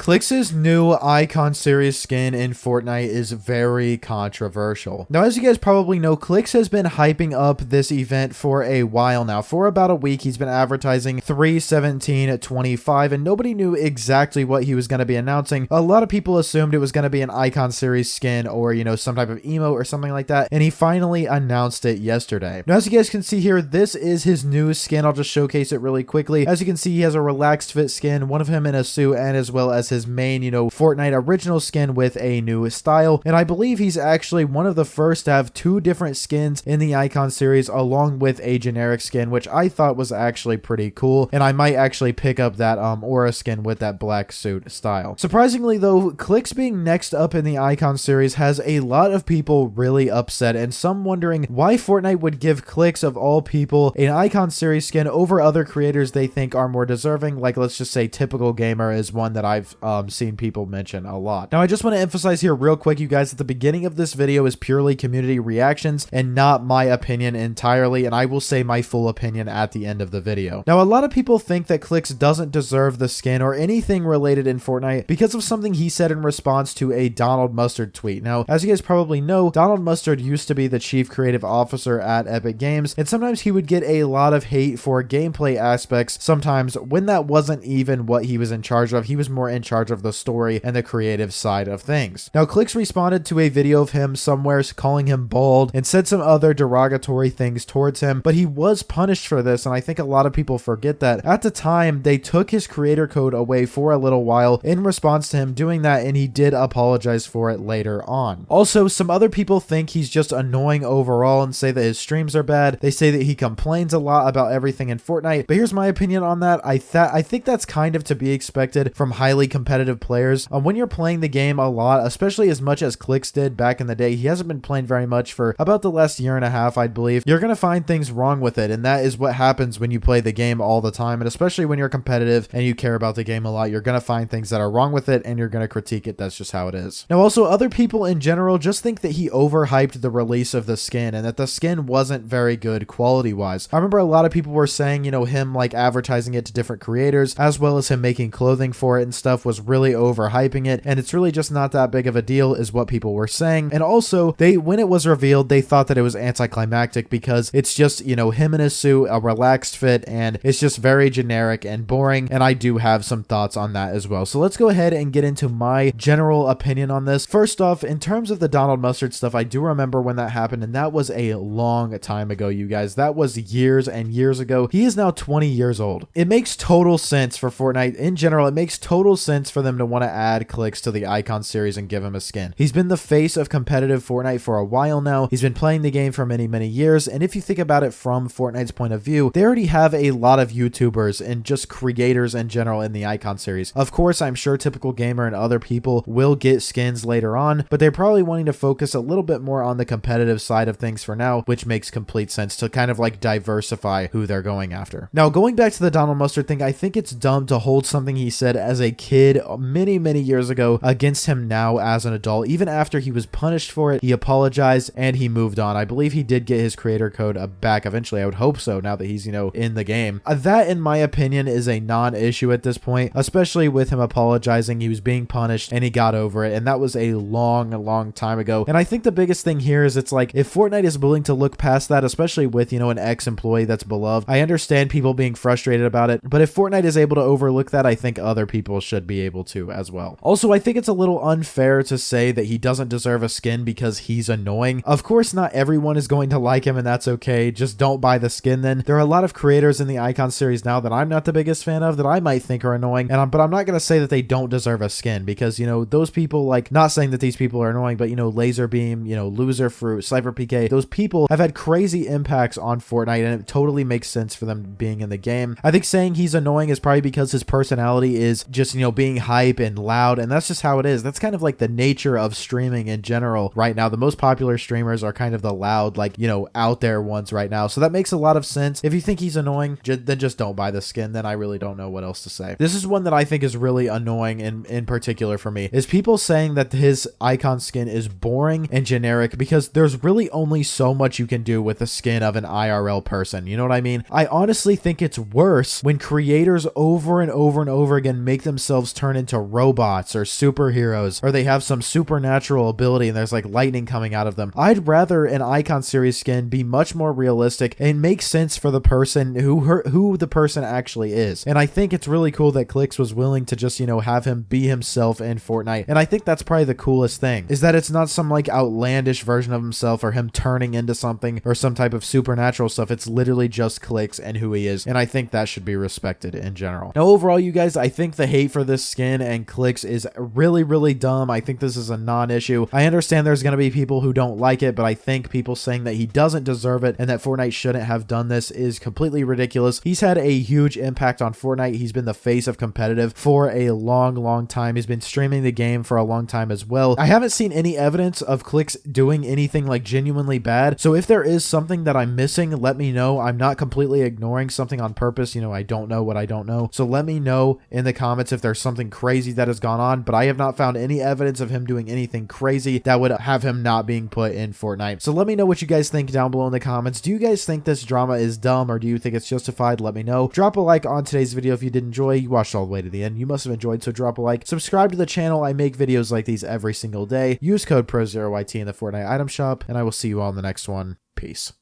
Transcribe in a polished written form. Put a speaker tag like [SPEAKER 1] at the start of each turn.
[SPEAKER 1] Clix's new Icon Series skin in Fortnite is very controversial. Now, as you guys probably know, Clix has been hyping up this event for a while now. For about a week, he's been advertising 3/17/25, and nobody knew exactly what he was going to be announcing. A lot of people assumed it was going to be an Icon Series skin or, you know, some type of emote or something like that, and he finally announced it yesterday. Now, as you guys can see here, this is his new skin. I'll just showcase it really quickly. As you can see, he has a relaxed fit skin, one of him in a suit, and as well as his main, you know, Fortnite original skin with a new style. And I believe he's actually one of the first to have two different skins in the Icon Series along with a generic skin, which I thought was actually pretty cool. And I might actually pick up that aura skin with that black suit style. Surprisingly though, Clix being next up in the Icon Series has a lot of people really upset, and some wondering why Fortnite would give Clix, of all people, an Icon Series skin over other creators they think are more deserving. Like, let's just say Typical Gamer is one that I've seen people mention a lot. Now, I just want to emphasize here real quick, you guys, at the beginning of this video is purely community reactions and not my opinion entirely, and I will say my full opinion at the end of the video. Now, a lot of people think that Clix doesn't deserve the skin or anything related in Fortnite because of something he said in response to a Donald Mustard tweet. Now, as you guys probably know, Donald Mustard used to be the chief creative officer at Epic Games, and sometimes he would get a lot of hate for gameplay aspects sometimes when that wasn't even what he was in charge of. He was more in charge of the story and the creative side of things. Now, Clix responded to a video of him somewhere calling him bald and said some other derogatory things towards him, but he was punished for this, and I think a lot of people forget that. At the time, they took his creator code away for a little while in response to him doing that, and he did apologize for it later on. Also, some other people think he's just annoying overall and say that his streams are bad. They say that he complains a lot about everything in Fortnite, but here's my opinion on that. I think that's kind of to be expected from highly competitive players. When you're playing the game a lot, especially as much as Clix did back in the day, he hasn't been playing very much for about the last year and a half, I believe. You're going to find things wrong with it, and that is what happens when you play the game all the time, and especially when you're competitive and you care about the game a lot, you're going to find things that are wrong with it, and you're going to critique it. That's just how it is. Now, also, other people in general just think that he overhyped the release of the skin, and that the skin wasn't very good quality-wise. I remember a lot of people were saying, you know, him like advertising it to different creators, as well as him making clothing for it and stuff, was really overhyping it, and it's really just not that big of a deal is what people were saying. And also, when it was revealed, they thought that it was anticlimactic because it's just, you know, him in his suit, a relaxed fit, and it's just very generic and boring, and I do have some thoughts on that as well. So let's go ahead and get into my general opinion on this. First off, in terms of the Donald Mustard stuff, I do remember when that happened, and that was a long time ago, you guys. That was years and years ago. He is now 20 years old. It makes total sense for Fortnite in general. It makes total sense for them to want to add Clix to the Icon Series and give him a skin. He's been the face of competitive Fortnite for a while now. He's been playing the game for many, many years, and if you think about it from Fortnite's point of view, they already have a lot of YouTubers and just creators in general in the Icon Series. Of course, I'm sure Typical Gamer and other people will get skins later on, but they're probably wanting to focus a little bit more on the competitive side of things for now, which makes complete sense to kind of like diversify who they're going after. Now, going back to the Donald Mustard thing, I think it's dumb to hold something he said as a kid many, many years ago against him now as an adult. Even after he was punished for it, he apologized and he moved on. I believe he did get his creator code back eventually. I would hope so now that he's, you know, in the game. That, in my opinion, is a non-issue at this point, especially with him apologizing. He was being punished and he got over it, and that was a long time ago. And I think the biggest thing here is it's like, if Fortnite is willing to look past that, especially with, you know, an ex-employee that's beloved, I understand people being frustrated about it, but if Fortnite is able to overlook that, I think other people should be able to as well. Also, I think it's a little unfair to say that he doesn't deserve a skin because he's annoying. Of course, not everyone is going to like him, and that's okay. Just don't buy the skin then. There are a lot of creators in the Icon Series now that I'm not the biggest fan of that I might think are annoying, but I'm not going to say that they don't deserve a skin because, you know, those people, like, not saying that these people are annoying, but, you know, Laserbeam, you know, Loser Fruit, Cypher PK, those people have had crazy impacts on Fortnite, and it totally makes sense for them being in the game. I think saying he's annoying is probably because his personality is just, you know, being hype and loud, and that's just how it is. That's kind of like the nature of streaming in general right now. The most popular streamers are kind of the loud, like, you know, out there ones right now. So that makes a lot of sense. If you think he's annoying, then just don't buy the skin. Then I really don't know what else to say. This is one that I think is really annoying in particular for me, is people saying that his icon skin is boring and generic because there's really only so much you can do with the skin of an IRL person. You know what I mean? I honestly think it's worse when creators over and over and over again make themselves turn into robots or superheroes, or they have some supernatural ability and there's like lightning coming out of them. I'd rather an Icon Series skin be much more realistic and make sense for the person who the person actually is. And I think it's really cool that Clix was willing to just, you know, have him be himself in Fortnite. And I think that's probably the coolest thing, is that it's not some like outlandish version of himself or him turning into something or some type of supernatural stuff. It's literally just Clix and who he is. And I think that should be respected in general. Now, overall, you guys, I think the hate for this skin and Clix is really, really dumb. I think this is a non-issue. I understand there's going to be people who don't like it, but I think people saying that he doesn't deserve it and that Fortnite shouldn't have done this is completely ridiculous. He's had a huge impact on Fortnite. He's been the face of competitive for a long, long time. He's been streaming the game for a long time as well. I haven't seen any evidence of Clix doing anything like genuinely bad. So if there is something that I'm missing, let me know. I'm not completely ignoring something on purpose. You know, I don't know what I don't know. So let me know in the comments if there's something crazy that has gone on, but I have not found any evidence of him doing anything crazy that would have him not being put in Fortnite. So let me know what you guys think down below in the comments. Do you guys think this drama is dumb, or do you think it's justified? Let me know. Drop a like on today's video if you did enjoy. You watched all the way to the end. You must have enjoyed, so drop a like. Subscribe to the channel. I make videos like these every single day. Use code PROZEROYT in the Fortnite item shop, and I will see you all in the next one. Peace.